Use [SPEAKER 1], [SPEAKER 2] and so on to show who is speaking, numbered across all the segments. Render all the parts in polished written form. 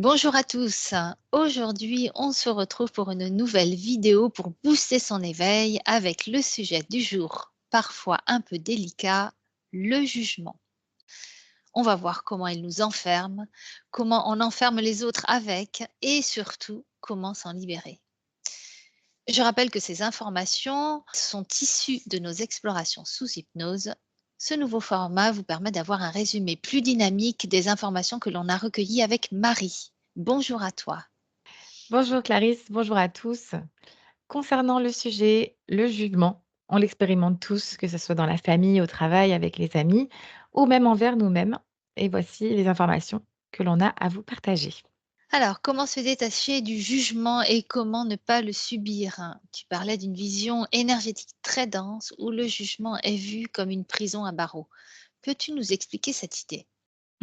[SPEAKER 1] Bonjour à tous. Aujourd'hui, on se retrouve pour une nouvelle vidéo pour booster son éveil avec le sujet du jour, parfois un peu délicat, le jugement. On va voir comment il nous enferme, comment on enferme les autres avec et surtout comment s'en libérer. Je rappelle que ces informations sont issues de nos explorations sous hypnose. Ce nouveau format vous permet d'avoir un résumé plus dynamique des informations que l'on a recueillies avec Marie. Bonjour à toi.
[SPEAKER 2] Bonjour Clarisse, bonjour à tous. Concernant le sujet, le jugement, on l'expérimente tous, que ce soit dans la famille, au travail, avec les amis ou même envers nous-mêmes. Et voici les informations que l'on a à vous partager.
[SPEAKER 1] Alors, comment se détacher du jugement et comment ne pas le subir, hein? Tu parlais d'une vision énergétique très dense où le jugement est vu comme une prison à barreaux. Peux-tu nous expliquer cette idée?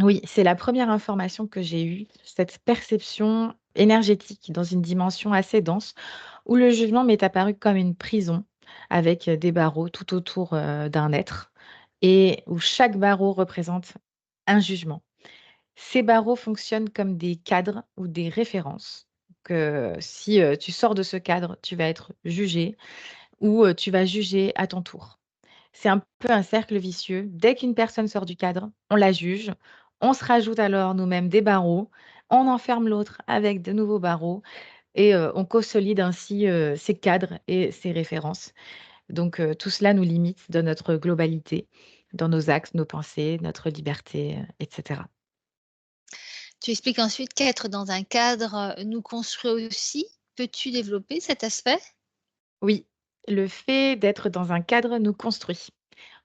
[SPEAKER 2] Oui, c'est la première information que j'ai eue, cette perception énergétique dans une dimension assez dense où le jugement m'est apparu comme une prison avec des barreaux tout autour d'un être et où chaque barreau représente un jugement. Ces barreaux fonctionnent comme des cadres ou des références. Que si, tu sors de ce cadre, tu vas être jugé ou, tu vas juger à ton tour. C'est un peu un cercle vicieux. Dès qu'une personne sort du cadre, on la juge, on se rajoute alors nous-mêmes des barreaux, on enferme l'autre avec de nouveaux barreaux et on consolide ainsi, ces cadres et ces références. Donc tout cela nous limite dans notre globalité, dans nos actes, nos pensées, notre liberté, et cetera.
[SPEAKER 1] Tu expliques ensuite qu'être dans un cadre nous construit aussi. Peux-tu développer cet aspect?
[SPEAKER 2] Oui, le fait d'être dans un cadre nous construit.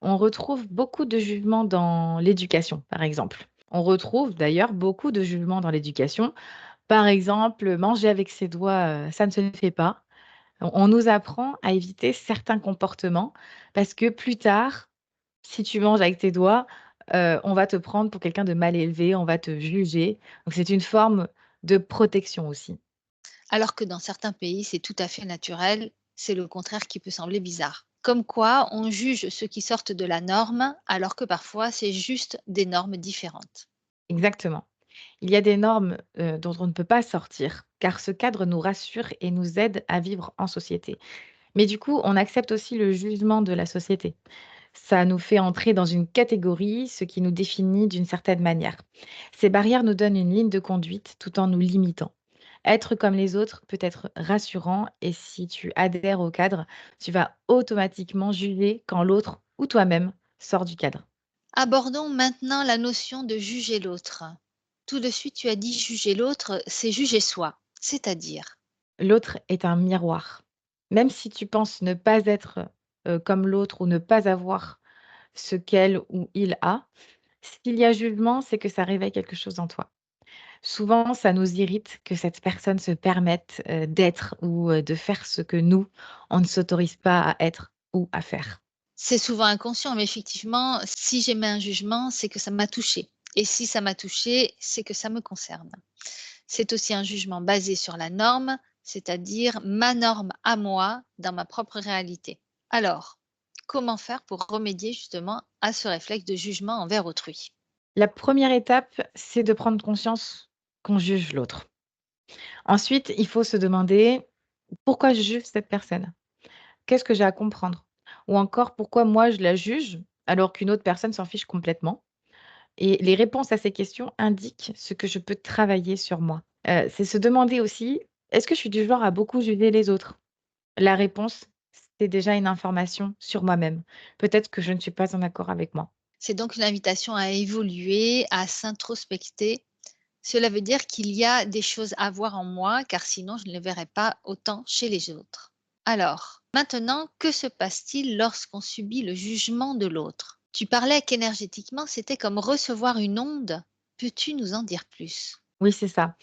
[SPEAKER 2] On retrouve beaucoup de jugements dans l'éducation, par exemple. On retrouve d'ailleurs beaucoup de jugements dans l'éducation. Par exemple, manger avec ses doigts, ça ne se fait pas. On nous apprend à éviter certains comportements parce que plus tard, si tu manges avec tes doigts, on va te prendre pour quelqu'un de mal élevé, on va te juger. Donc c'est une forme de protection aussi.
[SPEAKER 1] Alors que dans certains pays, c'est tout à fait naturel, c'est le contraire qui peut sembler bizarre. Comme quoi, on juge ceux qui sortent de la norme, alors que parfois, c'est juste des normes différentes.
[SPEAKER 2] Exactement. Il y a des normes, dont on ne peut pas sortir, car ce cadre nous rassure et nous aide à vivre en société. Mais du coup, on accepte aussi le jugement de la société. Ça nous fait entrer dans une catégorie, ce qui nous définit d'une certaine manière. Ces barrières nous donnent une ligne de conduite tout en nous limitant. Être comme les autres peut être rassurant et si tu adhères au cadre, tu vas automatiquement juger quand l'autre ou toi-même sort du cadre.
[SPEAKER 1] Abordons maintenant la notion de juger l'autre. Tout de suite, tu as dit juger l'autre, c'est juger soi, c'est-à-dire.
[SPEAKER 2] L'autre est un miroir. Même si tu penses ne pas être, comme l'autre ou ne pas avoir ce qu'elle ou il a, s'il y a jugement, c'est que ça réveille quelque chose en toi. Souvent, ça nous irrite que cette personne se permette, d'être ou, de faire ce que nous, on ne s'autorise pas à être ou à faire.
[SPEAKER 1] C'est souvent inconscient, mais effectivement, si j'émets un jugement, c'est que ça m'a touché. Et si ça m'a touché, c'est que ça me concerne. C'est aussi un jugement basé sur la norme, c'est-à-dire ma norme à moi dans ma propre réalité. Alors, comment faire pour remédier justement à ce réflexe de jugement envers autrui?
[SPEAKER 2] La première étape, c'est de prendre conscience qu'on juge l'autre. Ensuite, il faut se demander: «Pourquoi je juge cette personne? Qu'est-ce que j'ai à comprendre?» Ou encore: «Pourquoi moi je la juge alors qu'une autre personne s'en fiche complètement?» Et les réponses à ces questions indiquent ce que je peux travailler sur moi. C'est se demander aussi: «Est-ce que je suis du genre à beaucoup juger les autres?» La réponse, c'est déjà une information sur moi-même. Peut-être que je ne suis pas en accord avec moi.
[SPEAKER 1] C'est donc une invitation à évoluer, à s'introspecter. Cela veut dire qu'il y a des choses à voir en moi, car sinon je ne les verrais pas autant chez les autres. Alors, maintenant, que se passe-t-il lorsqu'on subit le jugement de l'autre? Tu parlais qu'énergétiquement, c'était comme recevoir une onde. Peux-tu nous en dire plus?
[SPEAKER 2] Oui, c'est ça.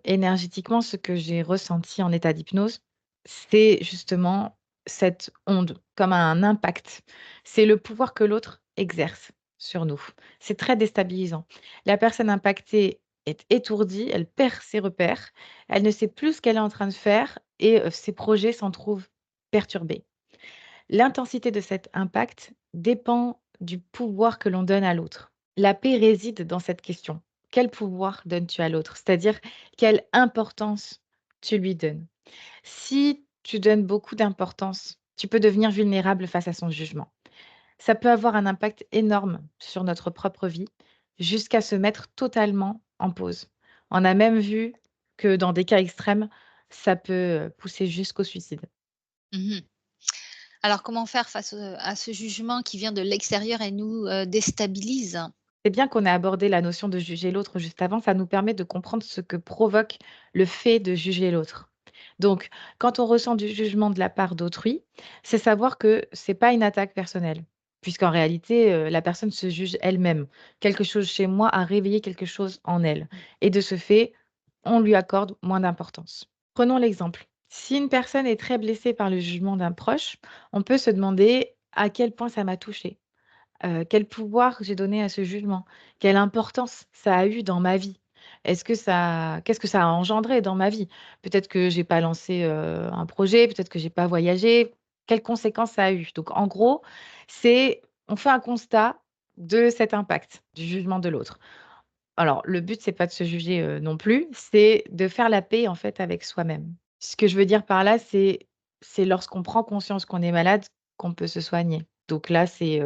[SPEAKER 2] Énergétiquement, ce que j'ai ressenti en état d'hypnose, c'est justement cette onde, comme un impact. C'est le pouvoir que l'autre exerce sur nous. C'est très déstabilisant. La personne impactée est étourdie, elle perd ses repères, elle ne sait plus ce qu'elle est en train de faire et ses projets s'en trouvent perturbés. L'intensité de cet impact dépend du pouvoir que l'on donne à l'autre. La paix réside dans cette question. quel pouvoir donnes-tu à l'autre? C'est-à-dire, quelle importance tu lui donnes? Si tu donnes beaucoup d'importance, tu peux devenir vulnérable face à son jugement. Ça peut avoir un impact énorme sur notre propre vie, jusqu'à se mettre totalement en pause. On a même vu que dans des cas extrêmes, ça peut, pousser jusqu'au suicide.
[SPEAKER 1] Mmh. Alors comment faire face, à ce jugement qui vient de l'extérieur et nous, déstabilise?
[SPEAKER 2] C'est bien qu'on ait abordé la notion de juger l'autre juste avant, ça nous permet de comprendre ce que provoque le fait de juger l'autre. Donc, quand on ressent du jugement de la part d'autrui, c'est savoir que c'est pas une attaque personnelle, puisqu'en réalité, la personne se juge elle-même. Quelque chose chez moi a réveillé quelque chose en elle et de ce fait, on lui accorde moins d'importance. Prenons l'exemple. Si une personne est très blessée par le jugement d'un proche, on peut se demander à quel point ça m'a touchée. Quel pouvoir j'ai donné à ce jugement? Quelle importance ça a eu dans ma vie? Qu'est-ce que ça a engendré dans ma vie? Peut-être que j'ai pas lancé, un projet, peut-être que j'ai pas voyagé. Quelles conséquences ça a eu? Donc en gros, on fait un constat de cet impact, du jugement de l'autre. Alors le but, c'est pas de se juger, non plus, c'est de faire la paix, en fait, avec soi-même. Ce que je veux dire par là, c'est lorsqu'on prend conscience qu'on est malade, qu'on peut se soigner. Donc là, c'est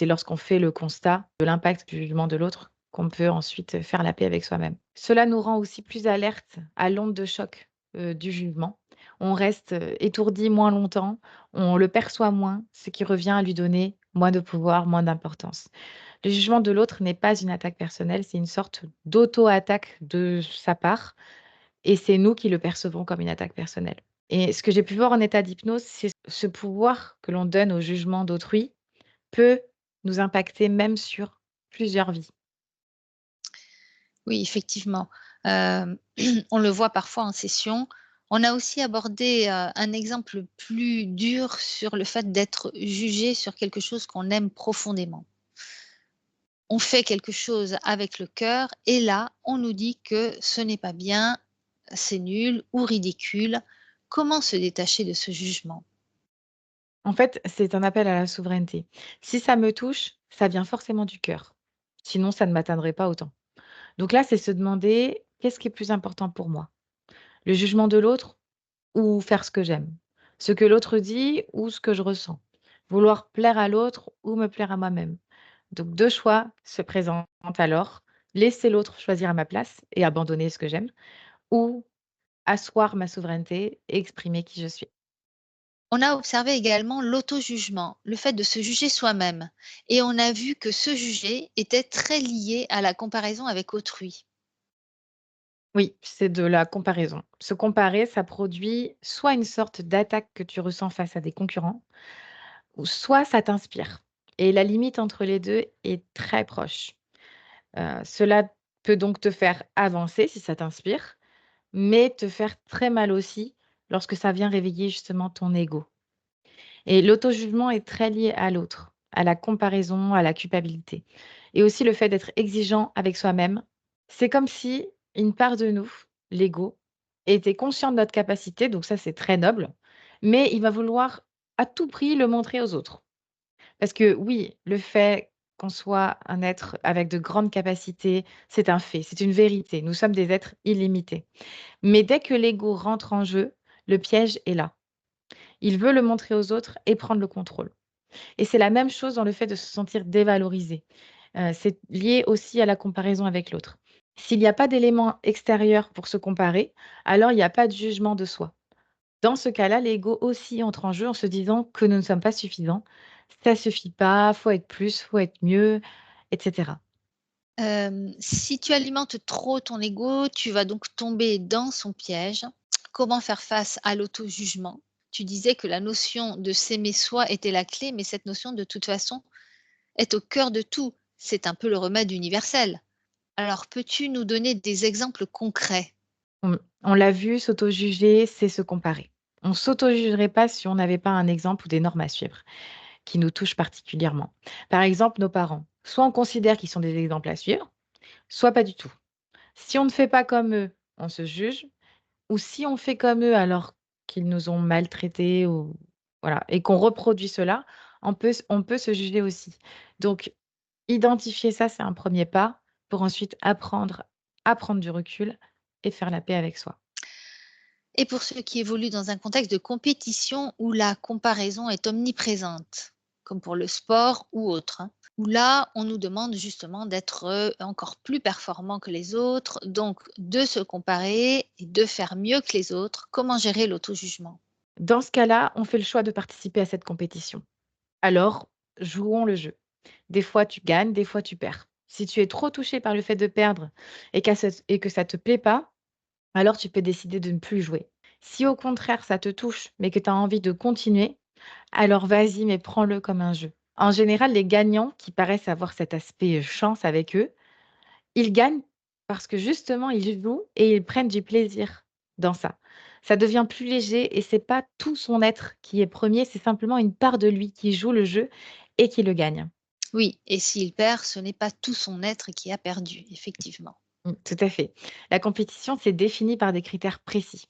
[SPEAKER 2] lorsqu'on fait le constat de l'impact du jugement de l'autre, qu'on peut ensuite, faire la paix avec soi-même. Cela nous rend aussi plus alertes à l'onde de choc, du jugement. On reste, étourdi moins longtemps, on le perçoit moins, ce qui revient à lui donner moins de pouvoir, moins d'importance. Le jugement de l'autre n'est pas une attaque personnelle, c'est une sorte d'auto-attaque de sa part et c'est nous qui le percevons comme une attaque personnelle. Et ce que j'ai pu voir en état d'hypnose, c'est ce pouvoir que l'on donne au jugement d'autrui peut nous impacter même sur plusieurs vies.
[SPEAKER 1] Oui, effectivement. Hem, on le voit parfois en session. On a aussi abordé, un exemple plus dur sur le fait d'être jugé sur quelque chose qu'on aime profondément. On fait quelque chose avec le cœur et là, on nous dit que ce n'est pas bien, c'est nul ou ridicule. Comment se détacher de ce jugement?
[SPEAKER 2] En fait, c'est un appel à la souveraineté. Si ça me touche, ça vient forcément du cœur. Sinon, ça ne m'atteindrait pas autant. Donc là, c'est se demander: «Qu'est-ce qui est plus important pour moi? Le jugement de l'autre ou faire ce que j'aime? Ce que l'autre dit ou ce que je ressens? Vouloir plaire à l'autre ou me plaire à moi-même?» Donc 2 choix se présentent alors: laisser l'autre choisir à ma place et abandonner ce que j'aime ou asseoir ma souveraineté et exprimer qui je suis.
[SPEAKER 1] On a observé également l'auto-jugement, le fait de se juger soi-même et on a vu que se juger était très lié à la comparaison avec autrui.
[SPEAKER 2] Oui, c'est de la comparaison. Se comparer, ça produit soit une sorte d'attaque que tu ressens face à des concurrents ou soit ça t'inspire et la limite entre les 2 est très proche. Cela peut donc te faire avancer si ça t'inspire, mais te faire très mal aussi lorsque ça vient réveiller justement ton ego. Et l'auto-jugement est très lié à l'autre, à la comparaison, à la culpabilité et aussi le fait d'être exigeant avec soi-même. C'est comme si une part de nous, l'ego, était conscient de notre capacité, donc ça c'est très noble, mais il va vouloir à tout prix le montrer aux autres. Parce que oui, le fait qu'on soit un être avec de grandes capacités, c'est un fait, c'est une vérité. Nous sommes des êtres illimités. Mais dès que l'ego rentre en jeu, le piège est là. Il veut le montrer aux autres et prendre le contrôle. Et c'est la même chose dans le fait de se sentir dévalorisé. C'est lié aussi à la comparaison avec l'autre. S'il n'y a pas d'éléments extérieurs pour se comparer, alors il n'y a pas de jugement de soi. Dans ce cas-là, l'ego aussi entre en jeu en se disant que nous ne sommes pas suffisants. Ça suffit pas, faut être plus, faut être mieux, et cetera.
[SPEAKER 1] Si tu alimentes trop ton ego, tu vas donc tomber dans son piège. Comment faire face à l'auto-jugement? Tu disais que la notion de s'aimer soi était la clé, mais cette notion de toute façon est au cœur de tout. C'est un peu le remède universel. Alors peux-tu nous donner des exemples concrets?
[SPEAKER 2] On l'a vu, s'auto-juger, c'est se comparer. On s'auto-jugerait pas si on n'avait pas un exemple ou des normes à suivre qui nous touchent particulièrement. Par exemple, nos parents. Soit on considère qu'ils sont des exemples à suivre, soit pas du tout. Si on ne fait pas comme eux, on se juge, ou si on fait comme eux alors qu'ils nous ont maltraités ou voilà et qu'on reproduit cela, on peut se juger aussi. Donc identifier ça, c'est un premier pas pour ensuite apprendre à prendre du recul et faire la paix avec soi.
[SPEAKER 1] Et pour ceux qui évoluent dans un contexte de compétition où la comparaison est omniprésente, comme pour le sport ou autre, hein, où là, on nous demande justement d'être encore plus performants que les autres, donc de se comparer et de faire mieux que les autres. Comment gérer l'auto-jugement?
[SPEAKER 2] Dans ce cas-là, on fait le choix de participer à cette compétition. Alors, jouons le jeu. Des fois, tu gagnes, des fois, tu perds. Si tu es trop touché par le fait de perdre et que ça te plaît pas, alors tu peux décider de ne plus jouer. Si au contraire, ça te touche, mais que tu as envie de continuer, alors vas-y, mais prends-le comme un jeu. En général, les gagnants qui paraissent avoir cet aspect chance avec eux, ils gagnent parce que justement, ils jouent et ils prennent du plaisir dans ça. Ça devient plus léger et c'est pas tout son être qui est premier, c'est simplement une part de lui qui joue le jeu et qui le gagne.
[SPEAKER 1] Oui, et s'il perd, ce n'est pas tout son être qui a perdu, effectivement.
[SPEAKER 2] Tout à fait. La compétition, c'est défini par des critères précis.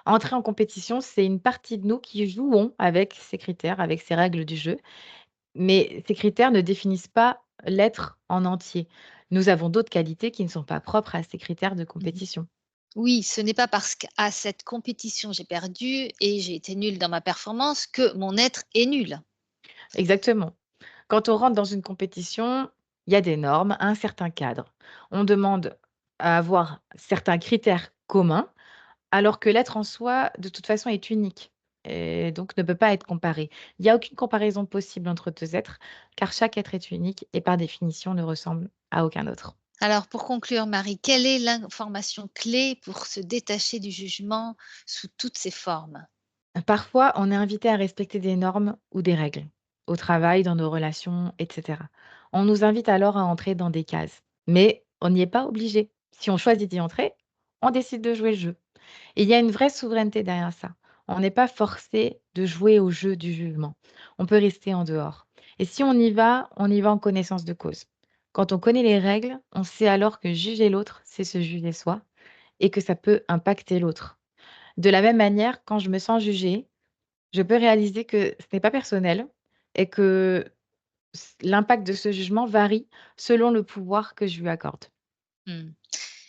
[SPEAKER 2] Entrer en compétition, c'est une partie de nous qui jouons avec ces critères, avec ces règles du jeu, mais ces critères ne définissent pas l'être en entier. Nous avons d'autres qualités qui ne sont pas propres à ces critères de
[SPEAKER 1] Mhm.
[SPEAKER 2] compétition.
[SPEAKER 1] Oui, ce n'est pas parce qu'à cette compétition j'ai perdu et j'ai été nulle dans ma performance que mon être est nul.
[SPEAKER 2] Exactement. Quand on rentre dans une compétition, il y a des normes, un certain cadre. On demande à avoir certains critères communs, alors que l'être en soi, de toute façon, est unique et donc ne peut pas être comparé. Il y a aucune comparaison possible entre 2 êtres, car chaque être est unique et par définition ne ressemble à aucun autre.
[SPEAKER 1] Alors pour conclure, Marie, quelle est l'information clé pour se détacher du jugement sous toutes ses formes?
[SPEAKER 2] Parfois, on est invité à respecter des normes ou des règles, au travail, dans nos relations, etc. On nous invite alors à entrer dans des cases, mais on n'y est pas obligé. Si on choisit d'y entrer, on décide de jouer le jeu. Et il y a une vraie souveraineté derrière ça. On n'est pas forcé de jouer au jeu du jugement. On peut rester en dehors. Et si on y va en connaissance de cause. Quand on connaît les règles, on sait alors que juger l'autre, c'est se juger soi et que ça peut impacter l'autre. De la même manière, quand je me sens jugée, je peux réaliser que ce n'est pas personnel et que l'impact de ce jugement varie selon le pouvoir que je lui accorde.
[SPEAKER 1] Hmm.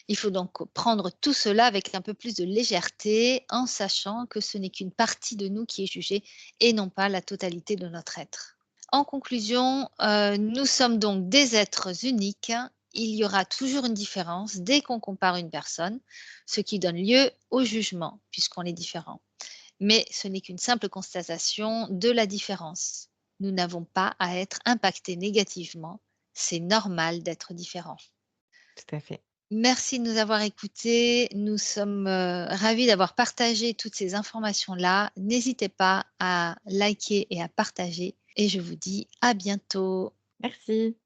[SPEAKER 1] Il faut donc prendre tout cela avec un peu plus de légèreté en sachant que ce n'est qu'une partie de nous qui est jugée et non pas la totalité de notre être. En conclusion, nous sommes donc des êtres uniques. Il y aura toujours une différence dès qu'on compare une personne, ce qui donne lieu au jugement puisqu'on est différent. Mais ce n'est qu'une simple constatation de la différence. Nous n'avons pas à être impactés négativement. C'est normal d'être différent.
[SPEAKER 2] Tout à fait.
[SPEAKER 1] Merci de nous avoir écoutés. Nous sommes ravis d'avoir partagé toutes ces informations-là. N'hésitez pas à liker et à partager. Et je vous dis à bientôt.
[SPEAKER 2] Merci.